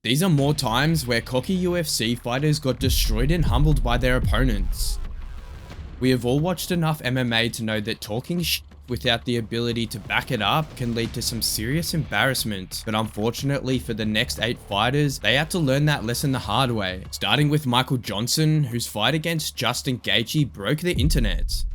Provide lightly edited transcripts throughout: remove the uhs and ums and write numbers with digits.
These are more times where cocky UFC fighters got destroyed and humbled by their opponents. We have all watched enough MMA to know that talking shit without the ability to back it up can lead to some serious embarrassment, but unfortunately for the next 8 fighters, they had to learn that lesson the hard way, starting with Michael Johnson, whose fight against Justin Gaethje broke the internet.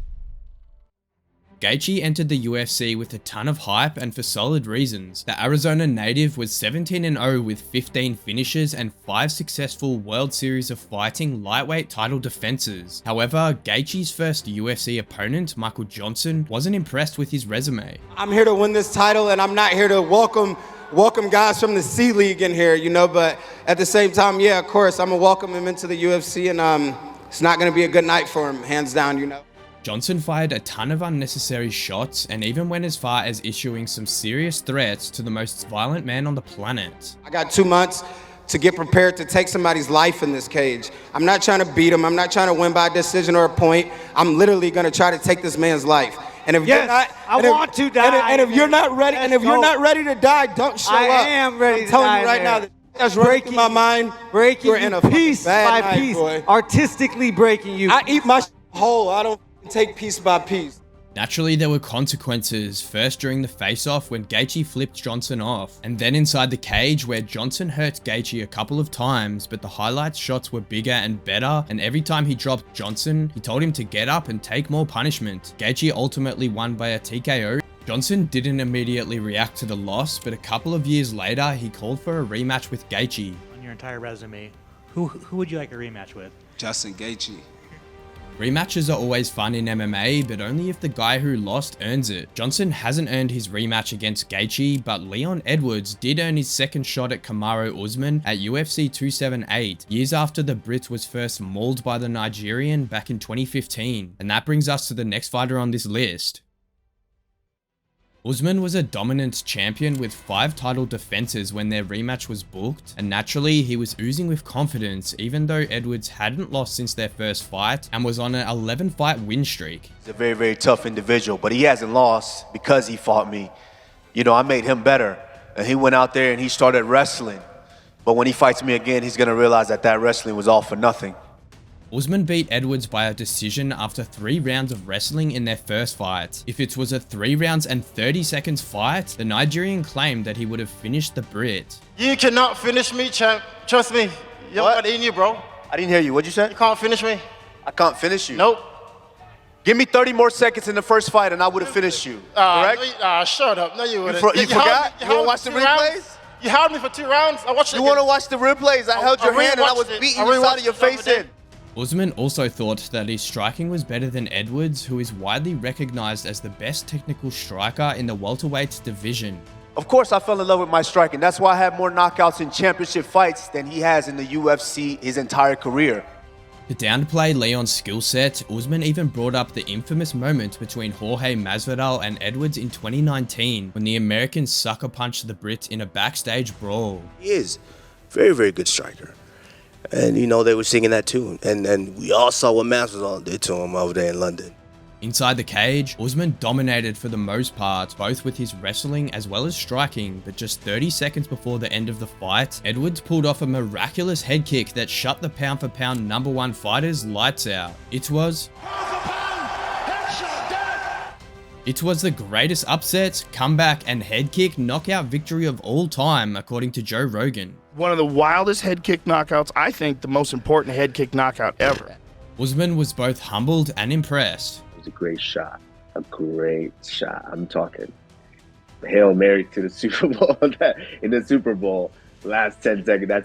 Gaethje entered the UFC with a ton of hype and for solid reasons. The Arizona native was 17-0 with 15 finishes and 5 successful World Series of Fighting lightweight title defenses. However, Gaethje's first UFC opponent, Michael Johnson, wasn't impressed with his resume. I'm here to win this title, and I'm not here to welcome guys from the C League in here, but at the same time, yeah, of course, I'm gonna welcome him into the UFC, and it's not gonna be a good night for him, hands down, Johnson fired a ton of unnecessary shots and even went as far as issuing some serious threats to the most violent man on the planet. I got 2 months to get prepared to take somebody's life in this cage. I'm not trying to beat him. I'm not trying to win by decision or a point. I'm literally going to try to take this man's life. And if you're not, I want to die. And if you're not ready, you're not ready to die, don't show up. I am ready I'm to telling die you right there. now. That's breaking my mind. Breaking You're in a piece bad by night, piece, boy. artistically breaking you. I eat my whole. I don't take piece by piece. Naturally, there were consequences, first during the face-off when Gaethje flipped Johnson off, and then inside the cage where Johnson hurt Gaethje a couple of times, but the highlights shots were bigger and better, and every time he dropped Johnson, he told him to get up and take more punishment. Gaethje ultimately won by a TKO. Johnson didn't immediately react to the loss, but a couple of years later, he called for a rematch with Gaethje. On your entire resume, who would you like a rematch with? Justin Gaethje. Rematches are always fun in MMA, but only if the guy who lost earns it. Johnson hasn't earned his rematch against Gaethje, but Leon Edwards did earn his second shot at Kamaru Usman at UFC 278, years after the Brit was first mauled by the Nigerian back in 2015. And that brings us to the next fighter on this list. Usman was a dominant champion with 5 title defenses when their rematch was booked, and naturally he was oozing with confidence even though Edwards hadn't lost since their first fight and was on an 11-fight win streak. He's a very, very tough individual, but he hasn't lost because he fought me. I made him better, and he went out there and he started wrestling. But when he fights me again, he's gonna realize that that wrestling was all for nothing. Usman beat Edwards by a decision after 3 rounds of wrestling in their first fight. If it was a 3 rounds and 30 seconds fight, the Nigerian claimed that he would have finished the Brit. You cannot finish me, champ. Trust me. You got it in you, bro. I didn't hear you. What'd you say? You can't finish me. I can't finish you. Nope. Give me 30 more seconds in the first fight and I would have finished you, correct? Shut up. No, you wouldn't. You forgot? You wanna watch the replays? You held me for 2 rounds. I watched it. You wanna watch the replays? I held your hand and I was beating the side of your face in. Usman also thought that his striking was better than Edwards, who is widely recognized as the best technical striker in the welterweight division. Of course I fell in love with my striking. That's why I have more knockouts in championship fights than he has in the UFC his entire career. To downplay Leon's skill set, Usman even brought up the infamous moment between Jorge Masvidal and Edwards in 2019 when the American sucker punched the Brit in a backstage brawl. He is a very, very good striker. And, they were singing that tune. And we all saw what Masvidal did to him over there in London. Inside the cage, Usman dominated for the most part, both with his wrestling as well as striking, but just 30 seconds before the end of the fight, Edwards pulled off a miraculous head kick that shut the pound-for-pound #1 fighter's lights out. It was the greatest upset, comeback, and head kick knockout victory of all time, according to Joe Rogan. One of the wildest head kick knockouts, I think the most important head kick knockout ever. Usman was both humbled and impressed. It was a great shot. I'm talking Hail Mary to the Super Bowl in the Super Bowl. Last 10 seconds, that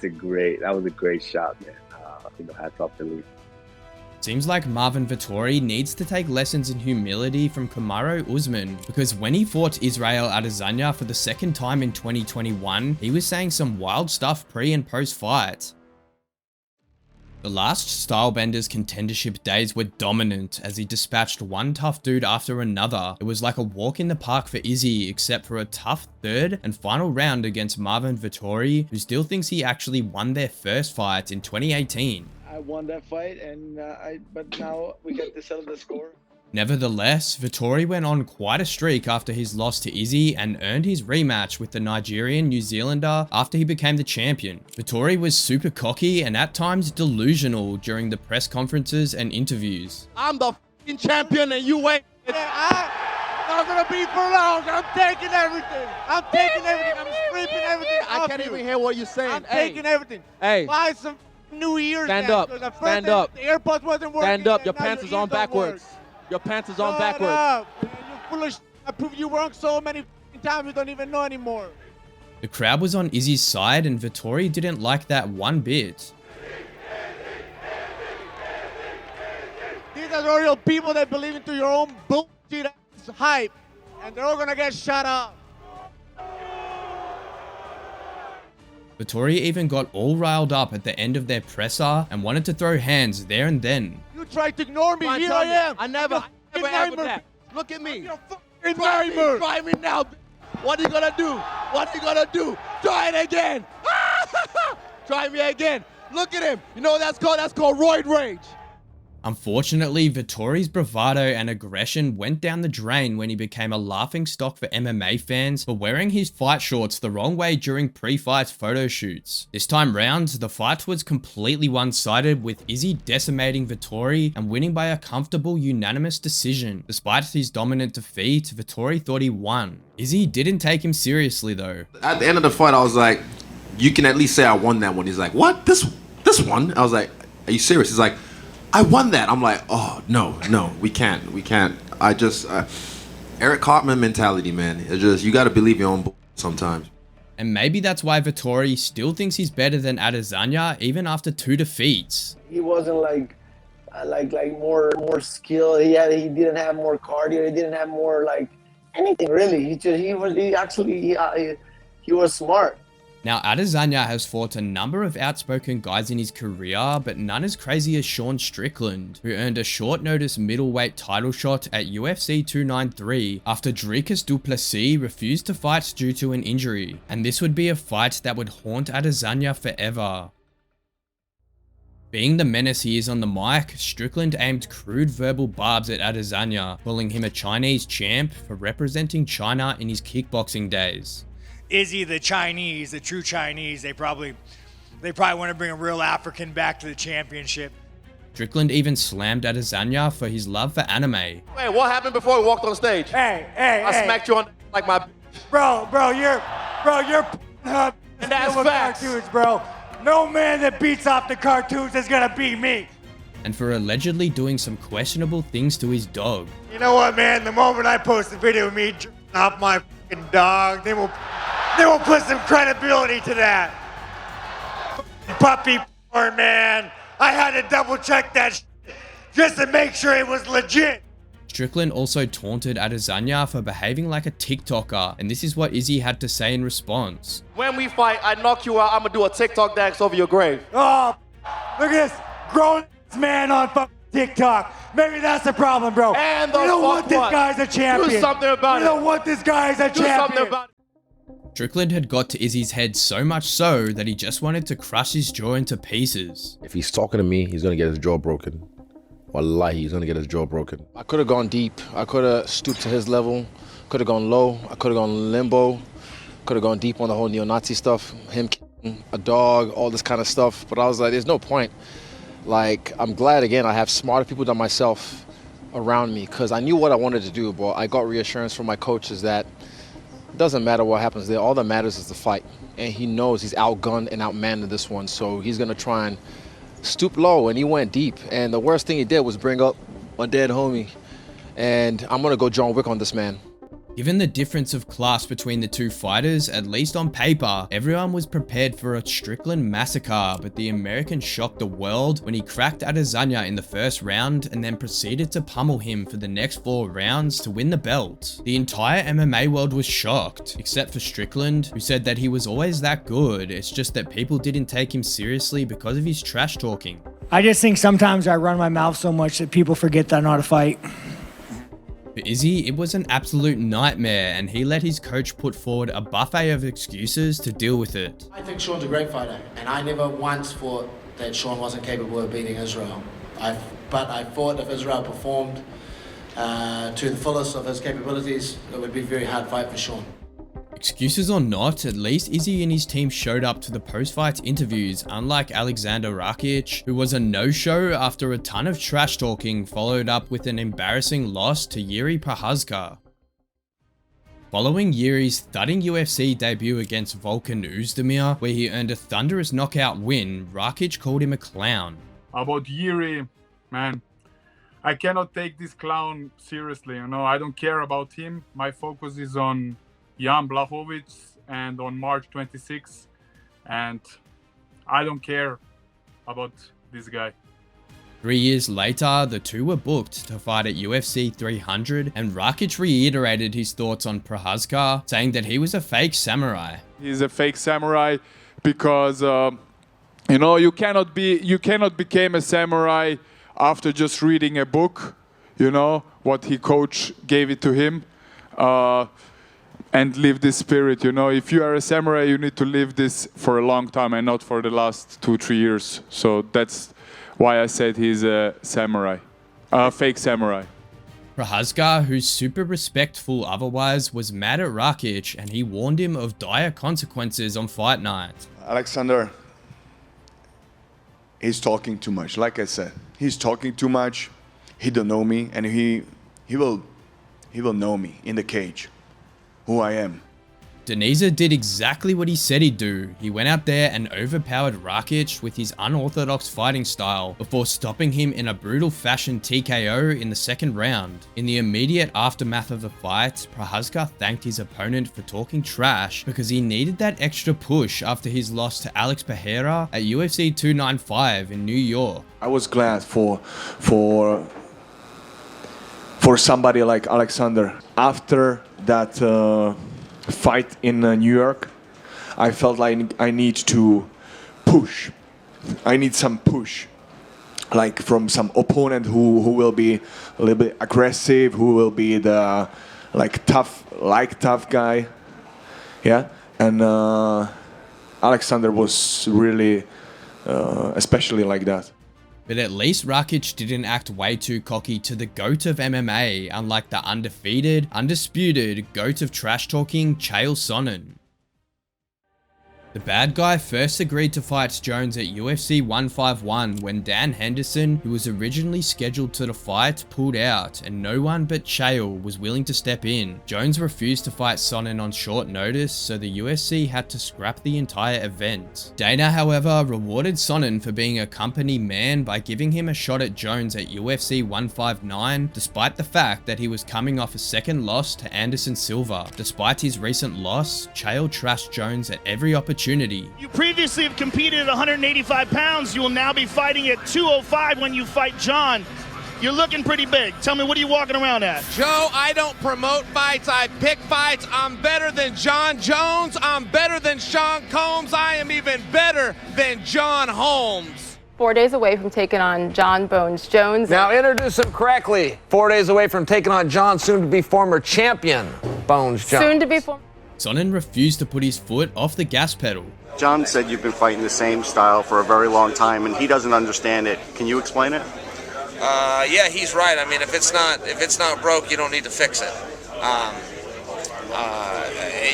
was a great shot, man. Hats off to Lee. Seems like Marvin Vettori needs to take lessons in humility from Kamaru Usman, because when he fought Israel Adesanya for the second time in 2021, he was saying some wild stuff pre and post fight. The last Stylebender's contendership days were dominant as he dispatched one tough dude after another. It was like a walk in the park for Izzy, except for a tough third and final round against Marvin Vettori, who still thinks he actually won their first fight in 2018. I won that fight, but now we get to settle the score. Nevertheless, Vettori went on quite a streak after his loss to Izzy and earned his rematch with the Nigerian New Zealander after he became the champion. Vettori was super cocky and at times delusional during the press conferences and interviews. I'm the f***ing champion and you ain't. Not gonna be for long. I'm taking everything. I'm taking everything. I'm stripping everything. I can't even hear what you're saying. I'm taking everything. Hey. Buy some New Year's. Stand up. Stand up. The AirPods wasn't working. Stand up. Your pants is on backwards. Your pants is on backwards. Up. You're full of shit. I proved you wrong so many times you don't even know anymore. The crowd was on Izzy's side and Vettori didn't like that one bit. These are real people that believe into your own bullshit hype, and they're all gonna get shut up. Vettori even got all riled up at the end of their presser and wanted to throw hands there and then. You tried to ignore me. Here I am. I never ever that. Look at me. Try me now. What are you gonna do? What are you gonna do? Try it again. Try me again. Look at him. You know what that's called? That's called roid rage. Unfortunately, Vettori's bravado and aggression went down the drain when he became a laughingstock for MMA fans for wearing his fight shorts the wrong way during pre-fight photo shoots. This time round, the fight was completely one-sided with Izzy decimating Vettori and winning by a comfortable unanimous decision. Despite his dominant defeat, Vettori thought he won. Izzy didn't take him seriously though. At the end of the fight, I was like, you can at least say I won that one. He's like, what? This one? I was like, are you serious? He's like, I won that. I'm like, oh, no, we can't. I just, Eric Cartman mentality, man. It's just, you got to believe your own sometimes. And maybe that's why Vettori still thinks he's better than Adesanya even after 2 defeats. He wasn't like more skill. He didn't have more cardio. He didn't have more like anything really. He was smart. Now, Adesanya has fought a number of outspoken guys in his career, but none as crazy as Sean Strickland, who earned a short notice middleweight title shot at UFC 293 after Dricus du Plessis refused to fight due to an injury, and this would be a fight that would haunt Adesanya forever. Being the menace he is on the mic, Strickland aimed crude verbal barbs at Adesanya, calling him a Chinese champ for representing China in his kickboxing days. Izzy, the Chinese, the true Chinese, they probably want to bring a real African back to the championship. Strickland even slammed Adesanya for his love for anime. Hey, what happened before we walked on stage? I smacked you on like my. Bro, you're up. And that's facts. Cartoons, bro. No man that beats off the cartoons is gonna beat me. And for allegedly doing some questionable things to his dog. You know what, man? The moment I post a video of me jerking off my fucking dog, they will put some credibility to that. Puppy porn, man. I had to double check that shit just to make sure it was legit. Strickland also taunted Adesanya for behaving like a TikToker, and this is what Izzy had to say in response. When we fight, I knock you out, I'm gonna do a TikTok dance over your grave. Oh, look at this grown man on fucking TikTok. Maybe that's the problem, bro. And you don't want this guy's a champion. Do something about it. You don't want this guy as a champion. Do something about it. Strickland had got to Izzy's head so much so that he just wanted to crush his jaw into pieces. If he's talking to me, he's gonna get his jaw broken. Wallahi, he's gonna get his jaw broken. I could have gone deep. I could have stooped to his level. Could have gone low. I could have gone limbo. Could have gone deep on the whole neo-Nazi stuff. Him killing a dog, all this kind of stuff. But I was like, there's no point. Like, I'm glad, again, I have smarter people than myself around me because I knew what I wanted to do, but I got reassurance from my coaches that it doesn't matter what happens there. All that matters is the fight. And he knows he's outgunned and outmanned in this one, so he's going to try and stoop low, and he went deep. And the worst thing he did was bring up my dead homie. And I'm going to go John Wick on this man. Given the difference of class between the two fighters, at least on paper, everyone was prepared for a Strickland massacre, but the American shocked the world when he cracked Adesanya in the first round and then proceeded to pummel him for the next 4 rounds to win the belt. The entire MMA world was shocked, except for Strickland, who said that he was always that good, it's just that people didn't take him seriously because of his trash talking. I just think sometimes I run my mouth so much that people forget that I know how to fight. For Izzy, it was an absolute nightmare, and he let his coach put forward a buffet of excuses to deal with it. I think Sean's a great fighter, and I never once thought that Sean wasn't capable of beating Israel. But I thought if Israel performed to the fullest of his capabilities, it would be a very hard fight for Sean. Excuses or not, at least Izzy and his team showed up to the post-fight interviews, unlike Aleksandar Rakic, who was a no-show after a ton of trash talking followed up with an embarrassing loss to Jiří Procházka. Following Jiří's thudding UFC debut against Volkan Oezdemir, where he earned a thunderous knockout win, Rakic called him a clown. About Jiří, man, I cannot take this clown seriously, you know, I don't care about him. My focus is on Jan Blachowicz and on March 26th, and I don't care about this guy. 3 years later, the two were booked to fight at UFC 300, and Rakic reiterated his thoughts on Procházka, saying that he was a fake samurai. He's a fake samurai because you know, you cannot become a samurai after just reading a book, you know, what his coach gave it to him. And live this spirit, you know. If you are a samurai, you need to live this for a long time and not for the last 2-3 years. So that's why I said he's a samurai, a fake samurai. Procházka, who's super respectful otherwise, was mad at Rakic, and he warned him of dire consequences on fight night. Aleksandar, he's talking too much. Like I said, he's talking too much. He don't know me, and he will know me in the cage. Who I am. Deniza did exactly what he said he'd do. He went out there and overpowered Rakic with his unorthodox fighting style before stopping him in a brutal fashion TKO in the second round. In the immediate aftermath of the fight, Procházka thanked his opponent for talking trash because he needed that extra push after his loss to Alex Pereira at UFC 295 in New York. I was glad for somebody like Aleksandar. After that fight in New York, I felt like I need to push. I need some push, like from some opponent who will be a little bit aggressive, who will be the tough guy. Yeah, and Aleksandar was really especially like that. But at least Rakic didn't act way too cocky to the GOAT of MMA, unlike the undefeated, undisputed GOAT of trash talking, Chael Sonnen. The bad guy first agreed to fight Jones at UFC 151 when Dan Henderson, who was originally scheduled to the fight, pulled out, and no one but Chael was willing to step in. Jones refused to fight Sonnen on short notice, so the UFC had to scrap the entire event. Dana, however, rewarded Sonnen for being a company man by giving him a shot at Jones at UFC 159, despite the fact that he was coming off a second loss to Anderson Silva. Despite his recent loss, Chael trashed Jones at every opportunity. You previously have competed at 185 pounds. You will now be fighting at 205 when you fight John. You're looking pretty big. Tell me, what are you walking around at? Joe, I don't promote fights. I pick fights. I'm better than John Jones. I'm better than Sean Combs. I am even better than John Holmes. 4 days away from taking on John Bones Jones. Now introduce him correctly. 4 days away from taking on John, soon-to-be former champion, Bones Jones. Soon-to-be former. Sonnen refused to put his foot off the gas pedal. John said you've been fighting the same style for a very long time, and he doesn't understand it. Can you explain it? Yeah, he's right. I mean, if it's not broke, you don't need to fix it.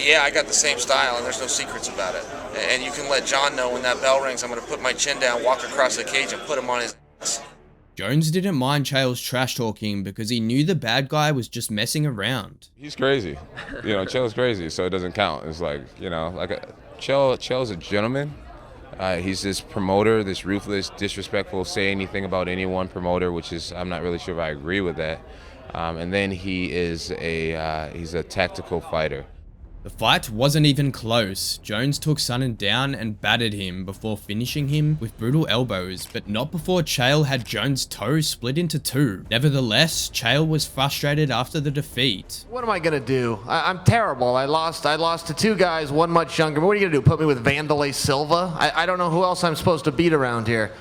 Yeah, I got the same style, and there's no secrets about it. And you can let John know when that bell rings, I'm going to put my chin down, walk across the cage, and put him on his ass. Jones didn't mind Chael's trash talking because he knew the bad guy was just messing around. He's crazy. You know, Chael's crazy, so it doesn't count. It's like, you know, Chael's a gentleman. He's this promoter, this ruthless, disrespectful, say anything about anyone promoter, which is, I'm not really sure if I agree with that. And then he's a tactical fighter. The fight wasn't even close. Jones took Sonnen down and battered him before finishing him with brutal elbows, but not before Chael had Jones' toe split into two. Nevertheless, Chael was frustrated after the defeat. What am I gonna do? I'm terrible. I lost to two guys, one much younger. What are you gonna do? Put me with Wanderlei Silva? I don't know who else I'm supposed to beat around here.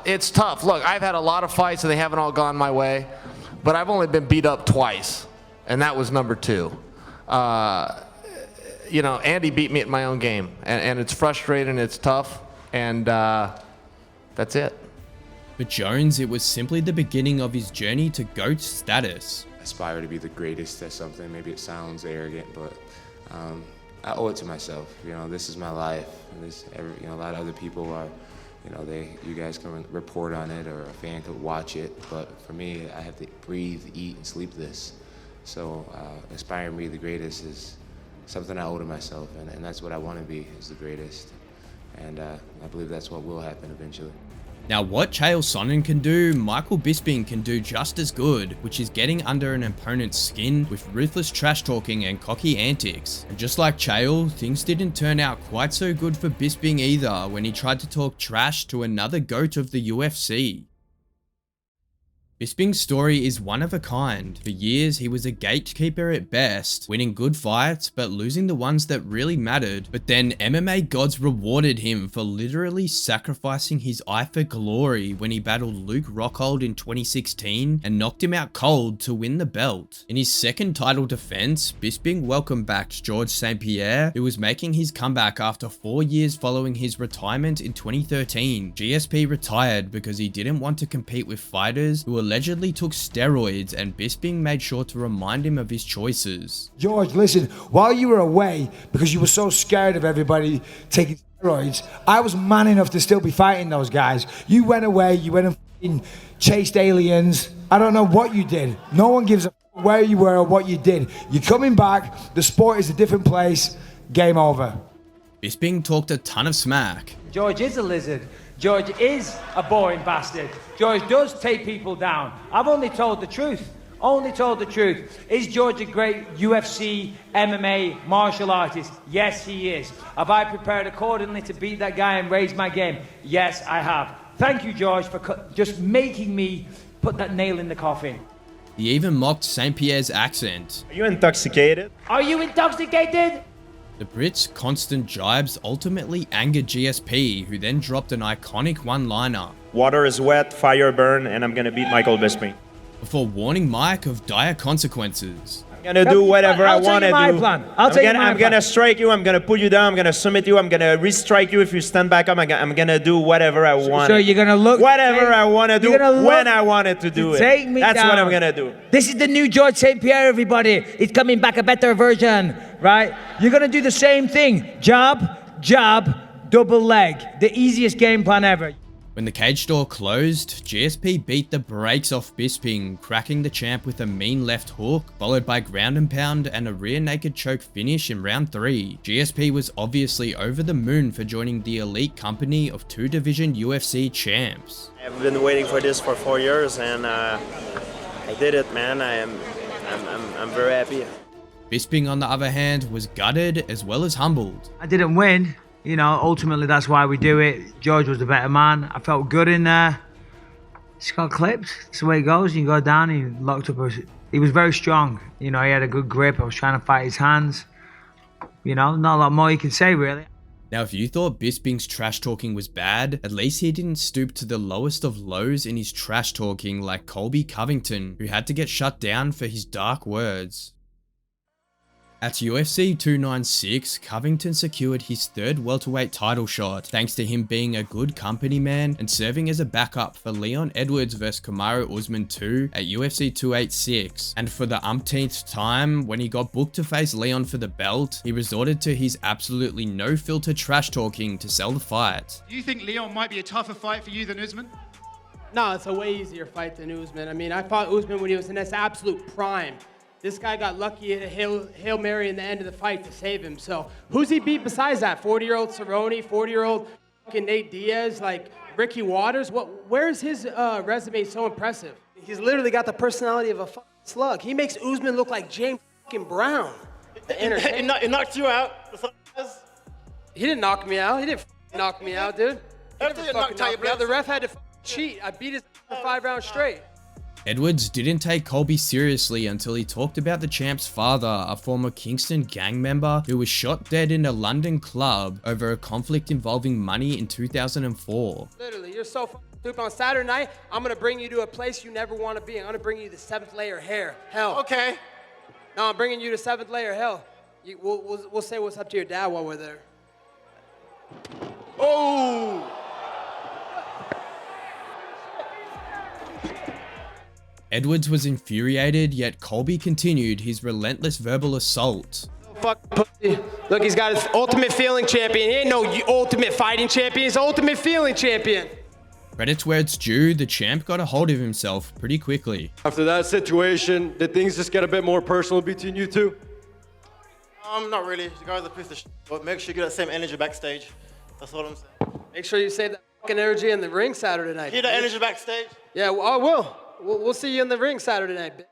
It's tough. Look, I've had a lot of fights and they haven't all gone my way, but I've only been beat up twice, and that was number 2. You know, Andy beat me at my own game, and it's frustrating, it's tough, and that's it. For Jones, it was simply the beginning of his journey to GOAT status. I aspire to be the greatest at something. Maybe it sounds arrogant, but I owe it to myself. You know, this is my life. A lot of other people are, you guys can report on it, or a fan could watch it. But for me, I have to breathe, eat, and sleep this. So aspiring to be the greatest is something I owe to myself, and that's what I want to be, is the greatest. And I believe that's what will happen eventually. Now what Chael Sonnen can do, Michael Bisping can do just as good, which is getting under an opponent's skin with ruthless trash talking and cocky antics. And just like Chael, things didn't turn out quite so good for Bisping either when he tried to talk trash to another GOAT of the UFC. Bisping's story is one of a kind. For years, he was a gatekeeper at best, winning good fights, but losing the ones that really mattered. But then MMA gods rewarded him for literally sacrificing his eye for glory when he battled Luke Rockhold in 2016 and knocked him out cold to win the belt. In his second title defense, Bisping welcomed back Georges St-Pierre, who was making his comeback after 4 years following his retirement in 2013. GSP retired because he didn't want to compete with fighters who allegedly took steroids, and Bisping made sure to remind him of his choices. George, listen, while you were away, because you were so scared of everybody taking steroids, I was man enough to still be fighting those guys. You went away, you went and chased aliens. I don't know what you did. No one gives a f where you were or what you did. You're coming back, the sport is a different place, game over. Bisping talked a ton of smack. George is a lizard. George is a boring bastard. George does take people down. I've only told the truth. Only told the truth. Is George a great UFC, MMA, martial artist? Yes, he is. Have I prepared accordingly to beat that guy and raise my game? Yes, I have. Thank you, George, for just making me put that nail in the coffin. He even mocked St-Pierre's accent. Are you intoxicated? Are you intoxicated? The Brits' constant jibes ultimately angered GSP, who then dropped an iconic one-liner. Water is wet, fire burn, and I'm gonna beat Michael Bisping. Before warning Mike of dire consequences. I'm gonna do whatever I want to do. I'm gonna strike you, I'm gonna put you down, I'm gonna submit you, I'm gonna restrike you if you stand back up. I'm gonna do whatever I want. So you're gonna look... Whatever I want to do, when I wanted to do it. Take me That's down. what I'm gonna do. This is the new George St. Pierre, everybody. It's coming back a better version, right? You're gonna do the same thing. Jab, jab, double leg. The easiest game plan ever. When the cage door closed, GSP beat the brakes off Bisping, cracking the champ with a mean left hook, followed by ground and pound and a rear naked choke finish in round 3. GSP was obviously over the moon for joining the elite company of 2-division UFC champs. I've been waiting for this for 4 years, and I did it, man. I'm very happy. Bisping, on the other hand, was gutted as well as humbled. I didn't win. You know, ultimately that's why we do it. George was the better man. I felt good in there. Just got clipped. That's the way it goes. You go down, he locked up. He was very strong. You know, he had a good grip. I was trying to fight his hands. You know, not a lot more you can say, really. Now, if you thought Bisping's trash talking was bad, at least he didn't stoop to the lowest of lows in his trash talking like Colby Covington, who had to get shut down for his dark words. At UFC 296, Covington secured his 3rd welterweight title shot, thanks to him being a good company man and serving as a backup for Leon Edwards vs Kamaru Usman 2 at UFC 286. And for the umpteenth time, when he got booked to face Leon for the belt, he resorted to his absolutely no-filter trash talking to sell the fight. Do you think Leon might be a tougher fight for you than Usman? No, it's a way easier fight than Usman. I mean, I fought Usman when he was in his absolute prime. This guy got lucky at a Hail Mary in the end of the fight to save him. So who's he beat besides that? 40-year-old Cerrone, 40-year-old fucking Nate Diaz, like Ricky Waters? Where's his resume so impressive? He's literally got the personality of a fucking slug. He makes Usman look like James fucking Brown. It knocked you out. He didn't knock me out. He didn't knock me out, dude. The ref had to cheat. I beat his for 5 rounds straight. Edwards didn't take Colby seriously until he talked about the champ's father, a former Kingston gang member who was shot dead in a London club over a conflict involving money in 2004. Literally, you're so stupid. On Saturday night, I'm going to bring you to a place you never want to be. I'm going to bring you to 7th layer hell. Okay. No, I'm bringing you to 7th layer hell. We'll say what's up to your dad while we're there. Oh! Edwards was infuriated, yet Colby continued his relentless verbal assault. Fuck pussy. Look, he's got his ultimate feeling champion. He ain't no ultimate fighting champion. He's ultimate feeling champion. Credits where it's due, the champ got a hold of himself pretty quickly. After that situation, did things just get a bit more personal between you two? Not really. The guy's a piece of shit, but make sure you get that same energy backstage. That's all I'm saying. Make sure you save that fucking energy in the ring Saturday night. Get that energy backstage. Yeah, well, I will. We'll see you in the ring Saturday night, bitch.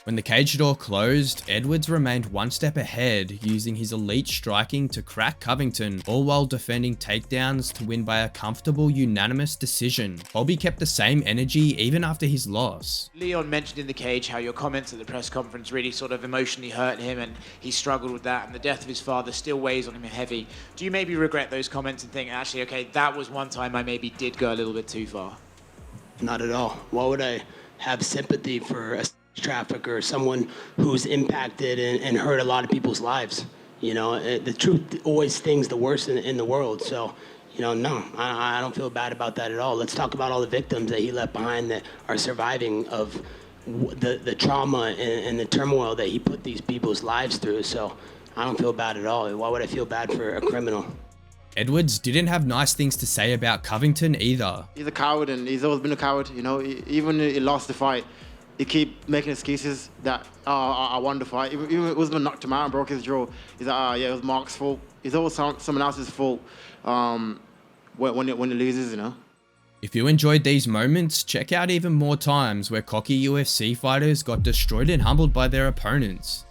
When the cage door closed, Edwards remained one step ahead, using his elite striking to crack Covington, all while defending takedowns to win by a comfortable unanimous decision. Colby kept the same energy even after his loss. Leon mentioned in the cage how your comments at the press conference really sort of emotionally hurt him, and he struggled with that, and the death of his father still weighs on him heavy. Do you maybe regret those comments and think, actually, okay, that was one time I maybe did go a little bit too far? Not at all. Why would I have sympathy for a trafficker, someone who's impacted and hurt a lot of people's lives? You know, the truth always stings the worst in the world. So, you know, no, I don't feel bad about that at all. Let's talk about all the victims that he left behind that are surviving of the trauma and the turmoil that he put these people's lives through. So I don't feel bad at all. Why would I feel bad for a criminal? Edwards didn't have nice things to say about Covington either. He's a coward, and he's always been a coward. You know, even he lost the fight, he keep making excuses that I won the fight. Even Usman knocked him out and broke his jaw. He's like, yeah, it was Mark's fault. It's always someone else's fault when he loses, you know. If you enjoyed these moments, check out even more times where cocky UFC fighters got destroyed and humbled by their opponents.